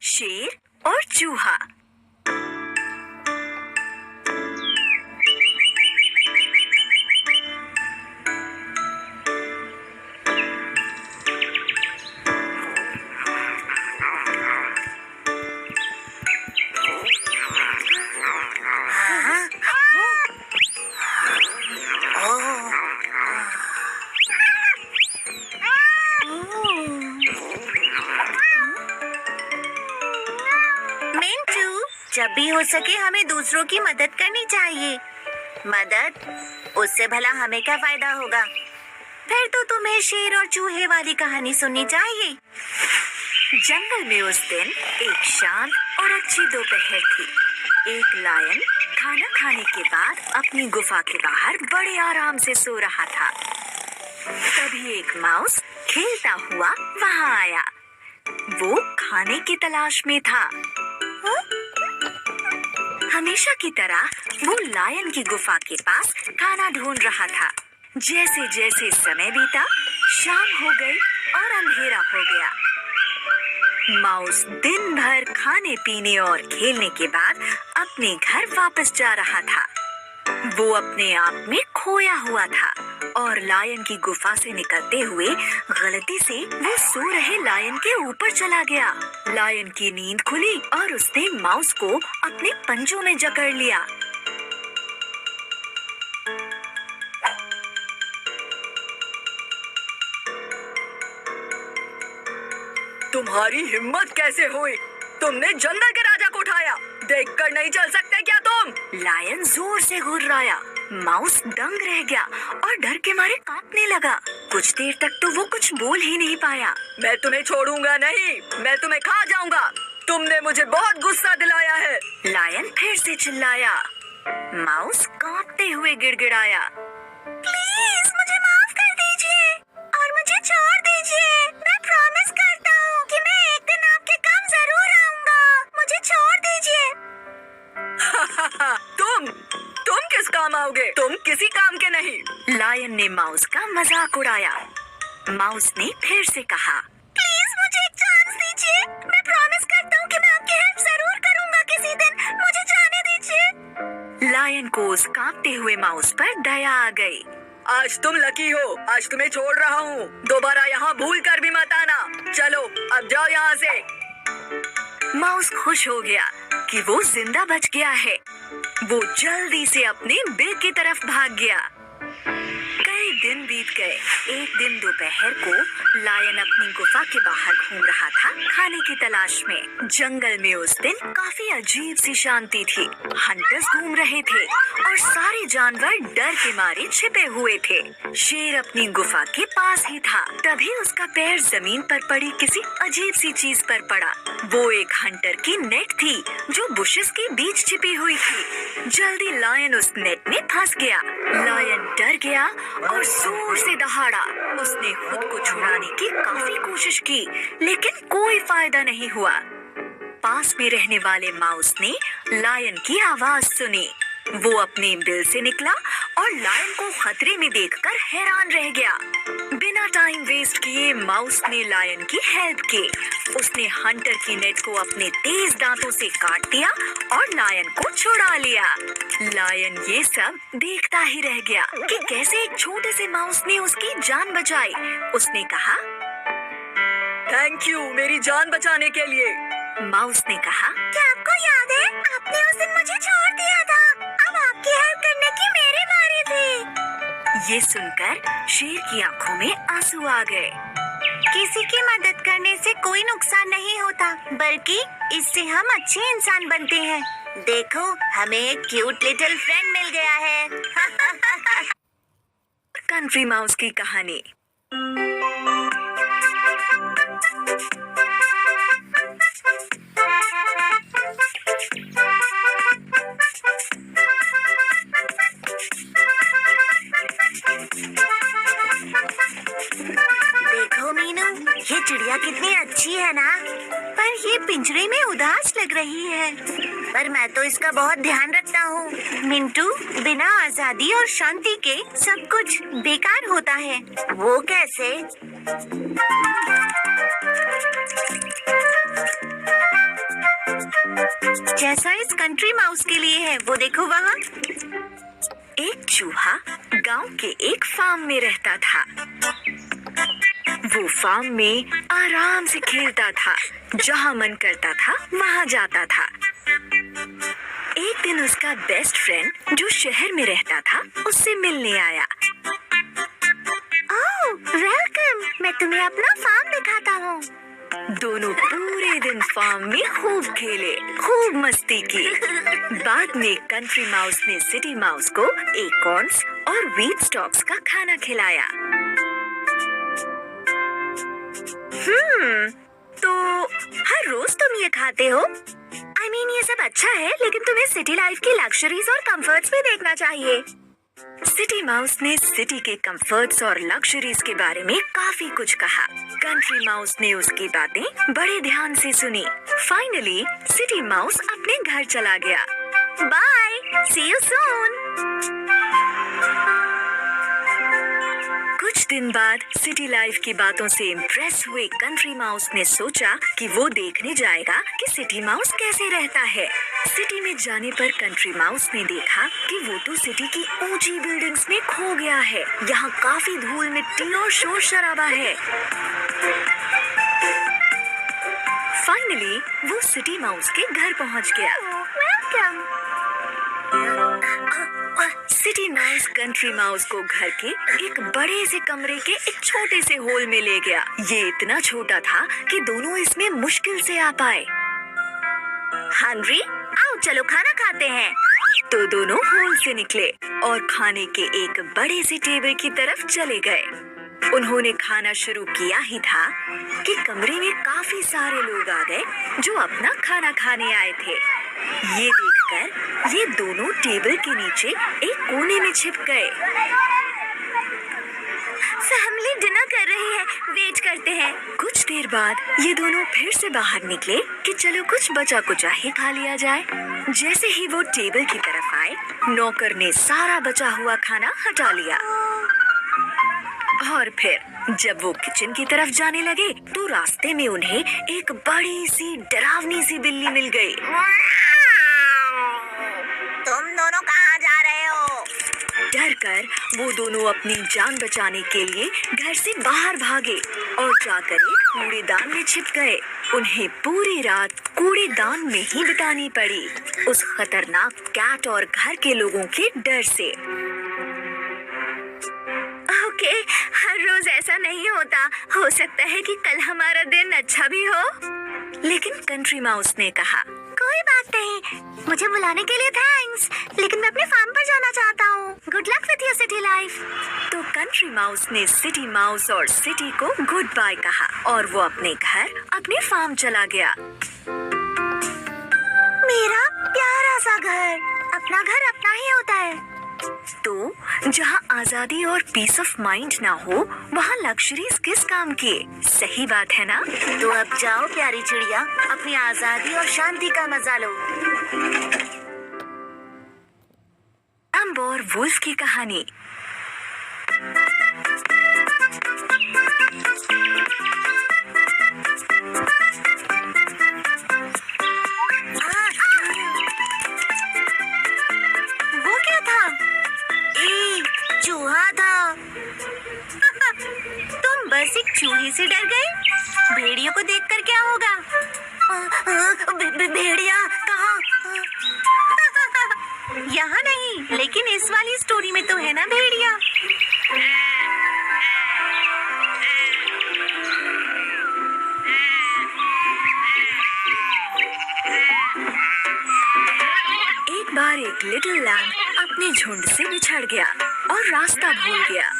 शेर और चूहा। जब भी हो सके हमें दूसरों की मदद करनी चाहिए। मदद? उससे भला हमें क्या फायदा होगा? फिर तो तुम्हें शेर और चूहे वाली कहानी सुननी चाहिए। जंगल में उस दिन एक शांत और अच्छी दोपहर थी। एक लायन खाना खाने के बाद अपनी गुफा के बाहर बड़े आराम से सो रहा था। तभी एक माउस खेलता हुआ वहां आया। वो खाने की तलाश में था। हमेशा की तरह वो लायन की गुफा के पास खाना ढूंढ रहा था। जैसे जैसे समय बीता, शाम हो गई और अंधेरा हो गया। माउस दिन भर खाने पीने और खेलने के बाद अपने घर वापस जा रहा था। वो अपने आप में खोया हुआ था और लायन की गुफा से निकलते हुए गलती से वो सो रहे लायन के ऊपर चला गया। लायन की नींद खुली और उसने माउस को अपने पंजों में जकड़ लिया। तुम्हारी हिम्मत कैसे हुई? तुमने जंगल के राजा को उठाया। देखकर नहीं चल सकते क्या तुम? लायन जोर से घुर्राया। माउस दंग रह गया और डर के मारे कांपने लगा। कुछ देर तक तो वो कुछ बोल ही नहीं पाया। मैं तुम्हें छोड़ूंगा नहीं, मैं तुम्हें खा जाऊंगा। तुमने मुझे बहुत गुस्सा दिलाया है। लायन फिर से चिल्लाया। माउस कांपते हुए गिड़गिड़ाया, प्लीज मुझे माफ कर दीजिए और मुझे छोड़ दीजिए। मैं प्रॉमिस करता हूँ कि मैं एक दिन आपके काम जरूर आऊंगा। मुझे छोड़ दीजिए। तुम किस काम आओगे? तुम किसी काम के नहीं। लायन ने माउस का मजाक उड़ाया। माउस ने फिर से कहा, प्लीज मुझे एक चांस दीजिए। मैं प्रॉमिस करता हूँ कि मैं आपकी हेल्प जरूर करूंगा किसी दिन। मुझे जाने दीजिए। लायन को उस कांपते हुए माउस पर दया आ गई। आज तुम लकी हो। आज तुम्हें छोड़ रहा हूँ। दोबारा यहाँ भूल कर भी मत आना। चलो अब जाओ यहाँ से। माउस खुश हो गया कि वो जिंदा बच गया है। वो जल्दी से अपने बिल की तरफ भाग गया। कई दिन बीत गए। एक दिन दोपहर को लायन अपनी गुफा के बाहर घूम रहा था खाने की तलाश में। जंगल में उस दिन काफी अजीब सी शांति थी। हंटर्स घूम रहे थे और सारे जानवर डर के मारे छिपे हुए थे। शेर अपनी गुफा के पास ही था। तभी उसका पैर जमीन पर पड़ी किसी अजीब सी चीज पर पड़ा। वो एक हंटर की नेट थी जो बुशेस के बीच छिपी हुई थी। जल्दी लायन उस नेट में फंस गया। लायन डर गया और जोर से दहाड़ा। उसने खुद को छुड़ाने की काफी कोशिश की, लेकिन कोई फायदा नहीं हुआ। पास में रहने वाले माउस ने लायन की आवाज सुनी। वो अपने बिल से निकला और लायन को खतरे में देखकर हैरान रह गया। बिना टाइम वेस्ट किए माउस ने लायन की हेल्प की। उसने हंटर की नेट को अपने तेज दांतों से काट दिया और लायन को छुड़ा लिया। लायन ये सब देखता ही रह गया कि कैसे एक छोटे से माउस ने उसकी जान बचाई। उसने कहा, थैंक यू मेरी जान बचाने के लिए। माउस ने कहा, क्या आपको याद है आपने उस दिन मुझे छोड़ दिया था? अब आपकी हेल्प करने की मेरी बारी थी। ये सुनकर शेर की आंखों में आंसू आ गए। किसी की मदद करने से कोई नुकसान नहीं होता, बल्कि इससे हम अच्छे इंसान बनते हैं। देखो हमें एक क्यूट लिटिल फ्रेंड मिल गया है। कंट्री माउस की कहानी। देखो मीनू, ये चिड़िया कितनी अच्छी है ना, पर ये पिंजरे में उदास लग रही है। पर मैं तो इसका बहुत ध्यान रखता हूँ। मिंटू, बिना आजादी और शांति के सब कुछ बेकार होता है। वो कैसे? जैसा इस कंट्री माउस के लिए है, वो देखो वहाँ। एक चूहा गांव के एक फार्म में रहता था। वो फार्म में आराम से खेलता था, जहाँ मन करता था वहाँ जाता था। एक दिन उसका बेस्ट फ्रेंड जो शहर में रहता था उससे मिलने आया। ओह, वेलकम, मैं तुम्हें अपना फार्म दिखाता हूँ। दोनों पूरे दिन फार्म में खूब खेले, खूब मस्ती की। बाद में कंट्री माउस ने सिटी माउस को एकॉर्न्स और व्हीट स्टॉक्स का खाना खिलाया। तो हर रोज तुम ये खाते हो? I mean, ये सब अच्छा है, लेकिन तुम्हें सिटी लाइफ की लग्जरीज और कंफर्ट्स भी देखना चाहिए। सिटी माउस ने सिटी के कंफर्ट्स और लग्जरीज के बारे में काफी कुछ कहा। कंट्री माउस ने उसकी बातें बड़े ध्यान से सुनी। फाइनली सिटी माउस अपने घर चला गया। Bye, see you soon. कुछ दिन बाद सिटी लाइफ की बातों से इम्प्रेस हुए कंट्री माउस ने सोचा कि वो देखने जाएगा कि सिटी माउस कैसे रहता है। सिटी में जाने पर कंट्री माउस ने देखा कि वो तो सिटी की ऊंची बिल्डिंग्स में खो गया है। यहाँ काफी धूल मिट्टी और शोर शराबा है। फाइनली वो सिटी माउस के घर पहुँच गया। Welcome. City mouse country mouse को घर के एक बड़े से कमरे के एक छोटे से होल में ले गया। ये इतना छोटा था कि दोनों इसमें मुश्किल से आ पाए। हंग्री? आओ चलो खाना खाते हैं। तो दोनों होल से निकले और खाने के एक बड़े से टेबल की तरफ चले गए। उन्होंने खाना शुरू किया ही था कि कमरे में काफी सारे लोग आ गए जो अपना खाना खाने आए थे। ये देखकर ये दोनों टेबल के नीचे एक कोने में छिप गए। फैमिली डिनर कर रही है, वेट करते हैं। कुछ देर बाद ये दोनों फिर से बाहर निकले कि चलो कुछ बचा कुचा ही खा लिया जाए। जैसे ही वो टेबल की तरफ आए, नौकर ने सारा बचा हुआ खाना हटा लिया। और फिर जब वो किचन की तरफ जाने लगे तो रास्ते में उन्हें एक बड़ी सी डरावनी सी बिल्ली मिल गई। तुम दोनों कहाँ जा रहे हो? डर कर वो दोनों अपनी जान बचाने के लिए घर से बाहर भागे और जाकर एक कूड़ेदान में छिप गए। उन्हें पूरी रात कूड़ेदान में ही बितानी पड़ी, उस खतरनाक कैट और घर के लोगों के डर से। ओके, हर रोज ऐसा नहीं होता। हो सकता है कि कल हमारा दिन अच्छा भी हो। लेकिन कंट्री माउस ने कहा, कोई बात नहीं, मुझे बुलाने के लिए थैंक्स, लेकिन मैं अपने फार्म पर जाना चाहता हूँ। Good luck with your city life. तो कंट्री माउस ने सिटी माउस और सिटी को गुड बाय कहा और वो अपने घर, अपने फार्म चला गया। मेरा प्यारा सा घर, अपना घर अपना ही होता है। तो जहाँ आजादी और पीस ऑफ माइंड ना हो, वहाँ लग्जरीज किस काम की? सही बात है ना? तो अब जाओ प्यारी चिड़िया, अपनी आजादी और शांति का मजा लो। लैम्ब और वुल्फ की कहानी। बस एक चूहे से डर गए? भेड़ियों को देखकर क्या होगा? भेड़िया कहाँ? यहाँ नहीं, लेकिन इस वाली स्टोरी में तो है ना भेड़िया। एक बार एक लिटिल लैम्ब अपने झुंड से बिछड़ गया और रास्ता भूल गया।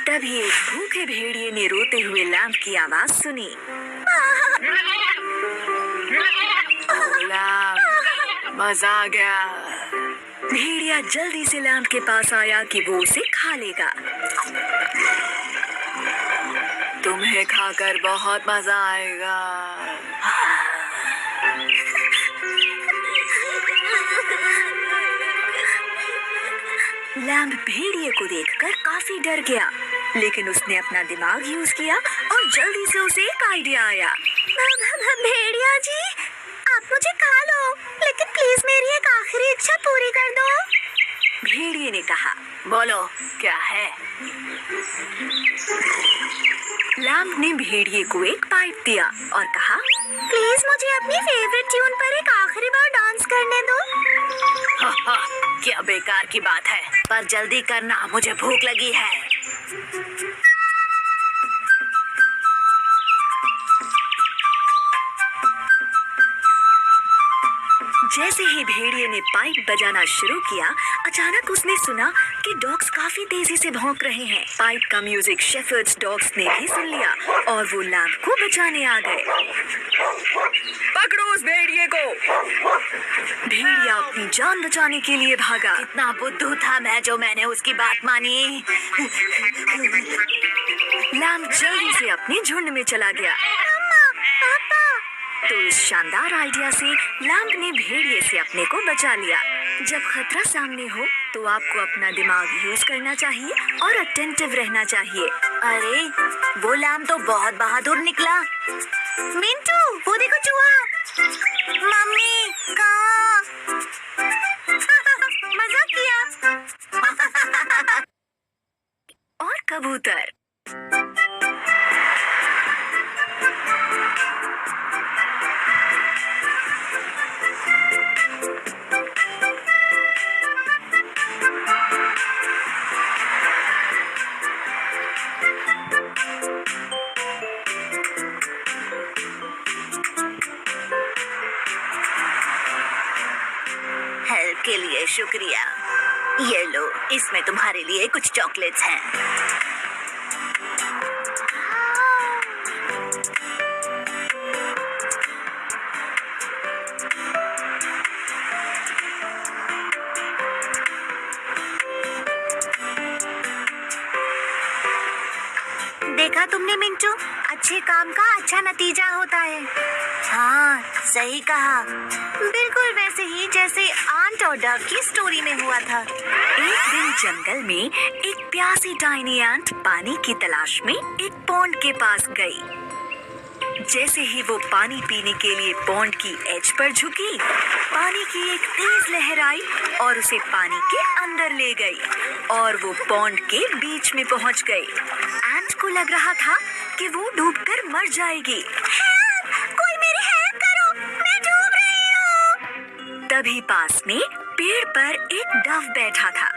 तभी एक भूखे भेड़िए ने रोते हुए लैम्ब की आवाज सुनी। लैम्ब, मजा आ गया। भेड़िया जल्दी से लैम्ब के पास आया कि वो उसे खा लेगा। तुम्हें खाकर बहुत मजा आएगा। लैम्ब भेड़िए को देखकर काफी डर गया। लेकिन उसने अपना दिमाग यूज किया और जल्दी से उसे एक आइडिया आया। भेड़िया जी, आप मुझे खा लो, लेकिन प्लीज मेरी एक आखिरी इच्छा पूरी कर दो। भेड़िए ने कहा, बोलो क्या है। लैम्प ने भेड़िए को एक पाइप दिया और कहा, प्लीज मुझे अपनी फेवरेट ट्यून पर एक आखिरी बार डांस करने दो। क्या बेकार की बात है, पर जल्दी करना, मुझे भूख लगी है। जैसे ही भेड़िए ने पाइप बजाना शुरू किया, अचानक उसने सुना कि डॉग्स काफी तेजी से भौंक रहे हैं। पाइप का म्यूजिक शेफर्ड्स डॉग्स ने भी सुन लिया और वो लैम्प को बचाने आ गए। पकड़ो उस भेड़िए को। भेड़िया अपनी जान बचाने के लिए भागा। कितना बुद्धू था मैं जो मैंने उसकी बात मानी। लैम्प जल्दी से अपने झुंड में चला गया। तो इस शानदार आइडिया से लैम्प ने भेड़िए से अपने को बचा लिया। जब खतरा सामने हो तो आपको अपना दिमाग यूज करना चाहिए और अटेंटिव रहना चाहिए। अरे वो लैम्प तो बहुत बहादुर निकला। मिंटू, वो देखो चूहा। मम्मी कहाँ? मजाक किया। और कबूतर। हेल्प के लिए शुक्रिया। ये लो, इसमें तुम्हारे लिए कुछ चॉकलेट्स हैं। देखा तुमने मिंटू, अच्छे काम का अच्छा नतीजा होता है। हाँ, सही कहा। बिल्कुल वैसे ही जैसे आंट और डक की स्टोरी में हुआ था। एक दिन जंगल में एक प्यासी टाइनी एंट पानी की तलाश में एक पॉन्ड के पास गई। जैसे ही वो पानी पीने के लिए पॉन्ड की एज पर झुकी, पानी की एक तेज लहर आई और उसे पानी के अंदर ले गई और वो पॉन्ड के बीच में पहुंच गई। एंट को लग रहा था कि वो डूबकर मर जाएगी। हेल्प! कोई मेरी हेल्प करो, मैं डूब रही हूँ। तभी पास में पेड़ पर एक डव बैठा था।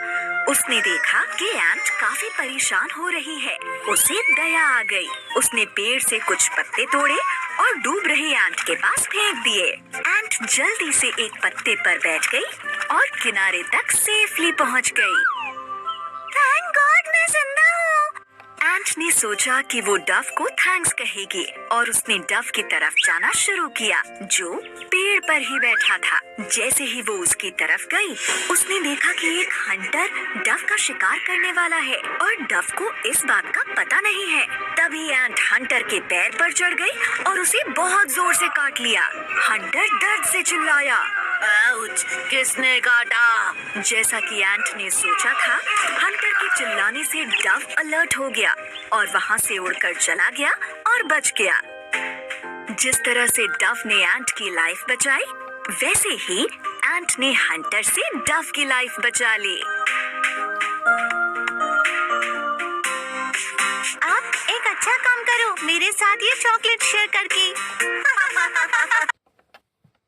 उसने देखा कि एंट काफी परेशान हो रही है। उसे दया आ गई। उसने पेड़ से कुछ पत्ते तोड़े और डूब रही एंट के पास फेंक दिए। एंट जल्दी से एक पत्ते पर बैठ गई और किनारे तक सेफली पहुंच गई। थैंक गॉड मैं जिंदा हूँ। एंट ने सोचा कि वो डव को थैंक्स कहेगी और उसने डव की तरफ जाना शुरू किया, जो पेड़ पर ही बैठा था। जैसे ही वो उसकी तरफ गई, उसने देखा कि एक हंटर डव का शिकार करने वाला है और डव को इस बात का पता नहीं है। तभी एंट हंटर के पैर पर चढ़ गई और उसे बहुत जोर से काट लिया। हंटर दर्द से चिल्लाया, आउच! किसने काटा? जैसा कि एंट ने सोचा था, हंटर के चिल्लाने से डव अलर्ट हो गया और वहाँ से उड़कर चला गया और बच गया। जिस तरह से डव ने एंट की लाइफ बचाई, वैसे ही एंट ने हंटर से डव की लाइफ बचा ली। आप एक अच्छा काम करो, मेरे साथ ये चॉकलेट शेयर करके।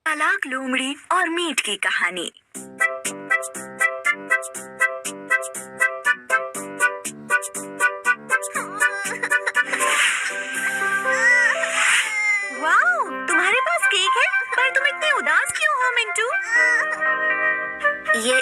चालाक लोमड़ी और मीट की कहानी। वाओ, तुम्हारे पास केक है, पर तुम इतने उदास क्यों हो मिंटू? ये